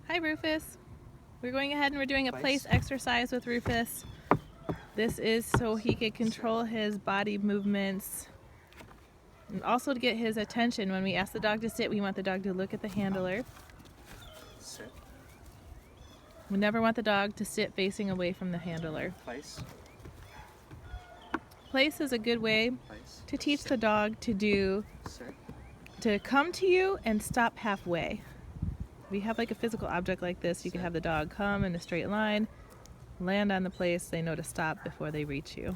Hi Rufus. We're going ahead and we're doing a place exercise with Rufus. This is so he can control his body movements and also to get his attention. When we ask the dog to sit, we want the dog to look at the handler. Sit. We never want the dog to sit facing away from the handler. Place. Place is a good way to teach the dog to come to you and stop halfway. We have like a physical object like this, you can have the dog come in a straight line, land on the place, they know to stop before they reach you.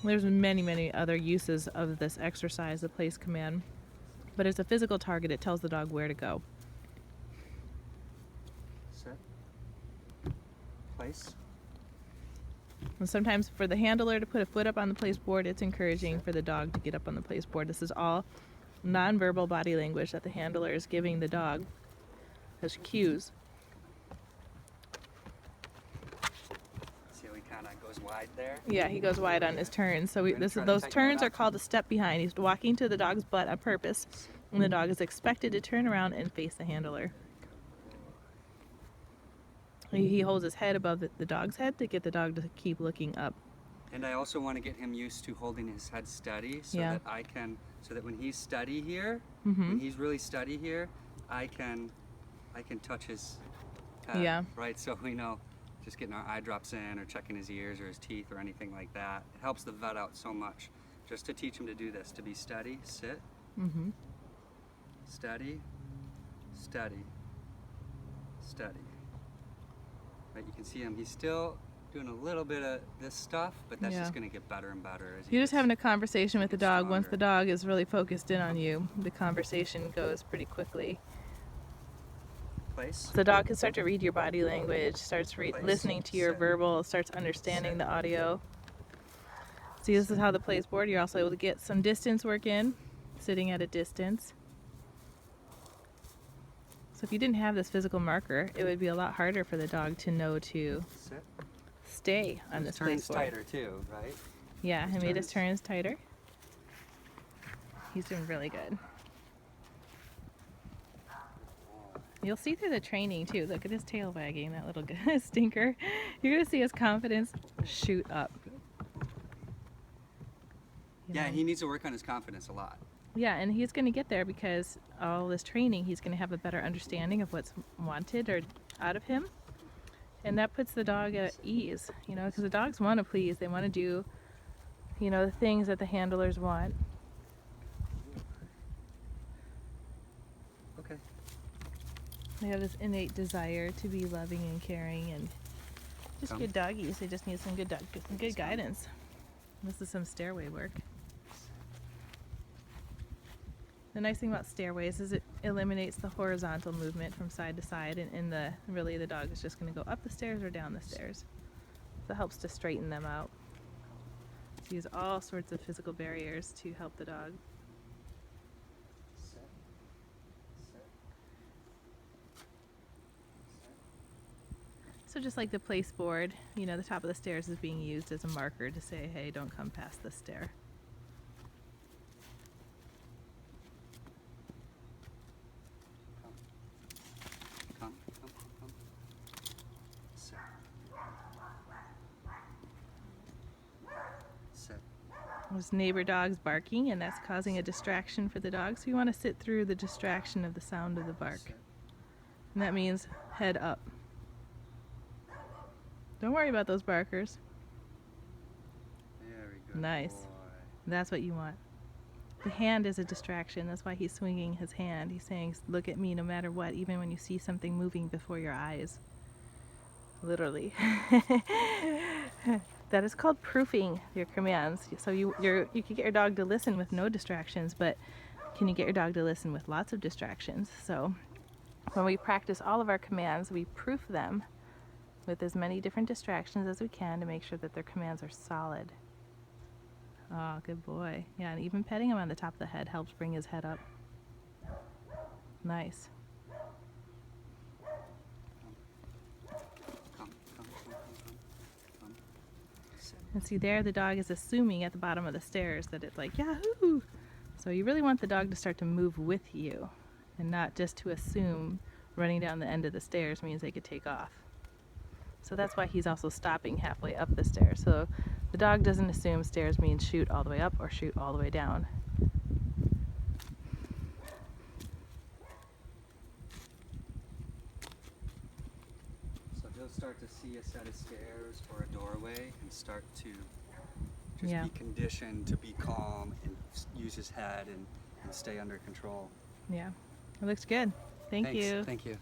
There's many other uses of this exercise, the place command, but it's a physical target. It tells the dog where to go. Sit. Place. And sometimes for the handler to put a foot up on the place board, it's encouraging for the dog to get up on the place board. This is all nonverbal body language that the handler is giving the dog as cues. See how he kind of goes wide there? Yeah, he goes wide on his turns. So those turns are called a step behind. He's walking to the dog's butt on purpose, and the dog is expected to turn around and face the handler. He holds his head above the dog's head to get the dog to keep looking up. And I also want to get him used to holding his head steady so that when he's steady here, when he's really steady here, I can touch his head, Yeah. right? So we know just getting our eye drops in or checking his ears or his teeth or anything like that. It helps the vet out so much just to teach him to do this, to be steady, sit, steady, steady, steady. Right, you can see him, he's still doing a little bit of this stuff, but that's just going to get better and better. As You're just having a conversation with the dog. Once the dog is really focused in on you, the conversation goes pretty quickly. Place. So the dog can start to read your body language, starts listening to your verbal, starts understanding the audio. See, this is how the place board, you're also able to get some distance work in, sitting at a distance. So if you didn't have this physical marker, it would be a lot harder for the dog to know to stay on this place board. Turns tighter too, right? Yeah, he made his turns tighter. He's doing really good. You'll see through the training too. Look at his tail wagging, that little stinker. You're gonna see his confidence shoot up. Yeah, he needs to work on his confidence a lot. Yeah, and he's going to get there because all this training, he's going to have a better understanding of what's wanted or out of him. And that puts the dog at ease, you know, because the dogs want to please. They want to do, you know, the things that the handlers want. Okay. They have this innate desire to be loving and caring and just good doggies. They just need some good guidance. This is some stairway work. The nice thing about stairways is it eliminates the horizontal movement from side to side, and really the dog is just going to go up the stairs or down the stairs. So it helps to straighten them out. So use all sorts of physical barriers to help the dog. So just like the place board, you know, the top of the stairs is being used as a marker to say, hey, don't come past this stair. There's neighbor dogs barking, and that's causing a distraction for the dog. So you want to sit through the distraction of the sound of the bark. And that means head up. Don't worry about those barkers. Very good. Nice. Boy. That's what you want. The hand is a distraction. That's why he's swinging his hand. He's saying, look at me no matter what, even when you see something moving before your eyes. Literally. That is called proofing your commands. So you can get your dog to listen with no distractions, but can you get your dog to listen with lots of distractions? So when we practice all of our commands, we proof them with as many different distractions as we can to make sure that their commands are solid. Oh, good boy. Yeah, and even petting him on the top of the head helps bring his head up. Nice. And see there, the dog is assuming at the bottom of the stairs that it's like, yahoo! So you really want the dog to start to move with you and not just to assume running down the end of the stairs means they could take off. So that's why he's also stopping halfway up the stairs. So the dog doesn't assume stairs means shoot all the way up or shoot all the way down. So he'll start to see a set of stairs or a doorway and start to just Yeah. be conditioned to be calm and use his head and stay under control. Yeah, it looks good. Thank Thanks. you. Thank you.